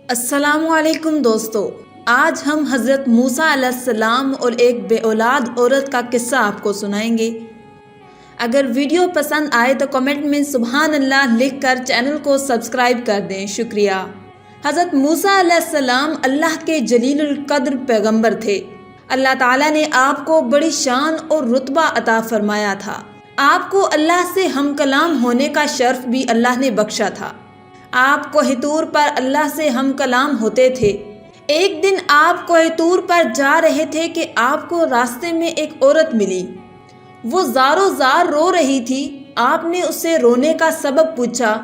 السلام علیکم دوستو، آج ہم حضرت موسیٰ علیہ السلام اور ایک بے اولاد عورت کا قصہ آپ کو سنائیں گے۔ اگر ویڈیو پسند آئے تو کمنٹ میں سبحان اللہ لکھ کر چینل کو سبسکرائب کر دیں، شکریہ۔ حضرت موسیٰ علیہ السلام اللہ کے جلیل القدر پیغمبر تھے۔ اللہ تعالیٰ نے آپ کو بڑی شان اور رتبہ عطا فرمایا تھا۔ آپ کو اللہ سے ہم کلام ہونے کا شرف بھی اللہ نے بخشا تھا۔ آپ کوہ طور پر اللہ سے ہم کلام ہوتے تھے۔ ایک دن آپ کوہ طور پر جا رہے تھے کہ آپ کو راستے میں ایک عورت ملی۔ وہ زاروں زار رو رہی تھی۔ آپ نے اس سے رونے کا سبب پوچھا۔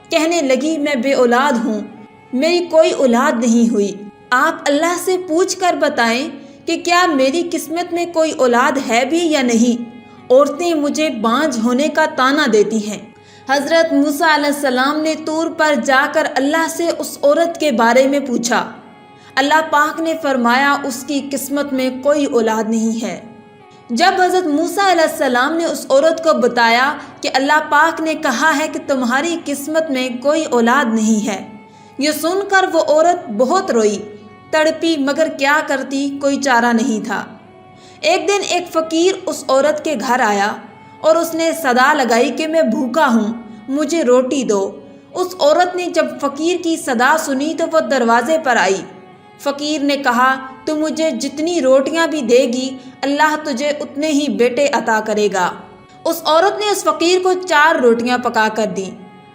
کہنے لگی، میں بے اولاد ہوں، میری کوئی اولاد نہیں ہوئی۔ آپ اللہ سے پوچھ کر بتائیں کہ کیا میری قسمت میں کوئی اولاد ہے بھی یا نہیں؟ عورتیں مجھے بانجھ ہونے کا طعنہ دیتی ہیں۔ حضرت موسیٰ علیہ السلام نے طور پر جا کر اللہ سے اس عورت کے بارے میں پوچھا۔ اللہ پاک نے فرمایا اس کی قسمت میں کوئی اولاد نہیں ہے۔ جب حضرت موسیٰ علیہ السلام نے اس عورت کو بتایا کہ اللہ پاک نے کہا ہے کہ تمہاری قسمت میں کوئی اولاد نہیں ہے، یہ سن کر وہ عورت بہت روئی، تڑپی، مگر کیا کرتی، کوئی چارہ نہیں تھا۔ ایک دن ایک فقیر اس عورت کے گھر آیا اور اس نے صدا لگائی کہ میں بھوکا ہوں، مجھے روٹی دو۔ اس عورت نے جب فقیر کی صدا سنی تو وہ دروازے پر آئی۔ فقیر نے کہا، تو مجھے جتنی روٹیاں بھی دے گی، اللہ تجھے اتنے ہی بیٹے عطا کرے گا۔ اس عورت نے اس فقیر کو 4 روٹیاں پکا کر دیں۔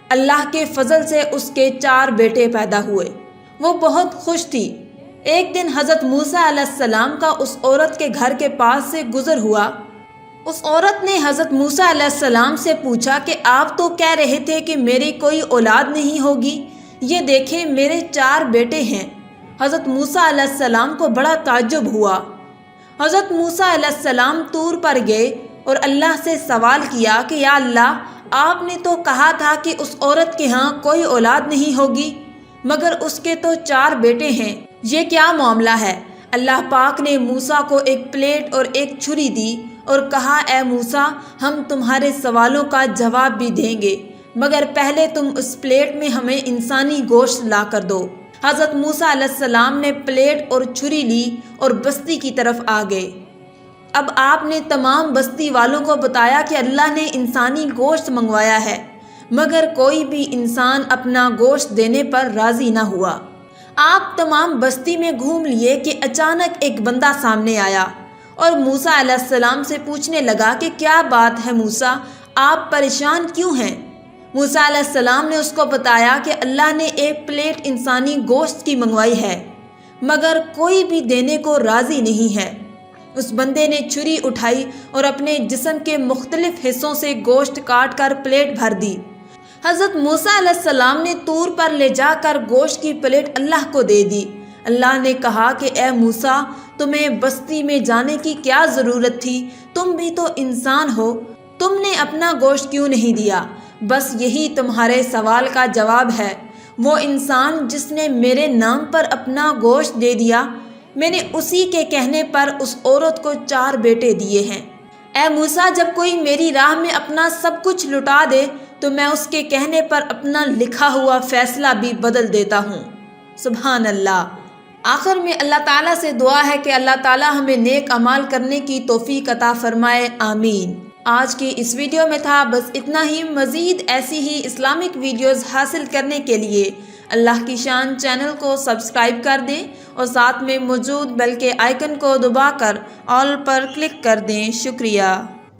اللہ کے فضل سے اس کے 4 بیٹے پیدا ہوئے۔ وہ بہت خوش تھی۔ ایک دن حضرت موسیٰ علیہ السلام کا اس عورت کے گھر کے پاس سے گزر ہوا۔ اس عورت نے حضرت موسیٰ علیہ السلام سے پوچھا کہ آپ تو کہہ رہے تھے کہ میری کوئی اولاد نہیں ہوگی، یہ دیکھیں میرے 4 بیٹے ہیں۔ حضرت موسیٰ علیہ السلام کو بڑا تعجب ہوا۔ حضرت موسیٰ علیہ السلام طور پر گئے اور اللہ سے سوال کیا کہ یا اللہ، آپ نے تو کہا تھا کہ اس عورت کے ہاں کوئی اولاد نہیں ہوگی، مگر اس کے تو 4 بیٹے ہیں، یہ کیا معاملہ ہے؟ اللہ پاک نے موسیٰ کو ایک پلیٹ اور ایک چھری دی اور کہا، اے موسیٰ، ہم تمہارے سوالوں کا جواب بھی دیں گے، مگر پہلے تم اس پلیٹ میں ہمیں انسانی گوشت لا کر دو۔ حضرت موسیٰ علیہ السلام نے پلیٹ اور چھری لی اور بستی کی طرف آ گئے۔ اب آپ نے تمام بستی والوں کو بتایا کہ اللہ نے انسانی گوشت منگوایا ہے، مگر کوئی بھی انسان اپنا گوشت دینے پر راضی نہ ہوا۔ آپ تمام بستی میں گھوم لیے کہ اچانک ایک بندہ سامنے آیا اور موسیٰ علیہ السلام سے پوچھنے لگا کہ کیا بات ہے موسیٰ، آپ پریشان کیوں ہیں؟ موسیٰ علیہ السلام نے اس کو بتایا کہ اللہ نے ایک پلیٹ انسانی گوشت کی منگوائی ہے، مگر کوئی بھی دینے کو راضی نہیں ہے۔ اس بندے نے چھری اٹھائی اور اپنے جسم کے مختلف حصوں سے گوشت کاٹ کر پلیٹ بھر دی۔ حضرت موسیٰ علیہ السلام نے طور پر لے جا کر گوشت کی پلیٹ اللہ کو دے دی۔ اللہ نے کہا کہ اے موسیٰ، تمہیں بستی میں جانے کی کیا ضرورت تھی؟ تم بھی تو انسان ہو، تم نے اپنا گوشت کیوں نہیں دیا؟ بس یہی تمہارے سوال کا جواب ہے۔ وہ انسان جس نے میرے نام پر اپنا گوشت دے دیا، میں نے اسی کے کہنے پر اس عورت کو 4 بیٹے دیے ہیں۔ اے موسیٰ، جب کوئی میری راہ میں اپنا سب کچھ لٹا دے تو میں اس کے کہنے پر اپنا لکھا ہوا فیصلہ بھی بدل دیتا ہوں۔ سبحان اللہ۔ آخر میں اللہ تعالیٰ سے دعا ہے کہ اللہ تعالیٰ ہمیں نیک اعمال کرنے کی توفیق عطا فرمائے، آمین۔ آج کی اس ویڈیو میں تھا بس اتنا ہی۔ مزید ایسی ہی اسلامک ویڈیوز حاصل کرنے کے لیے اللہ کی شان چینل کو سبسکرائب کر دیں اور ساتھ میں موجود بیل کے آئیکن کو دبا کر آل پر کلک کر دیں، شکریہ۔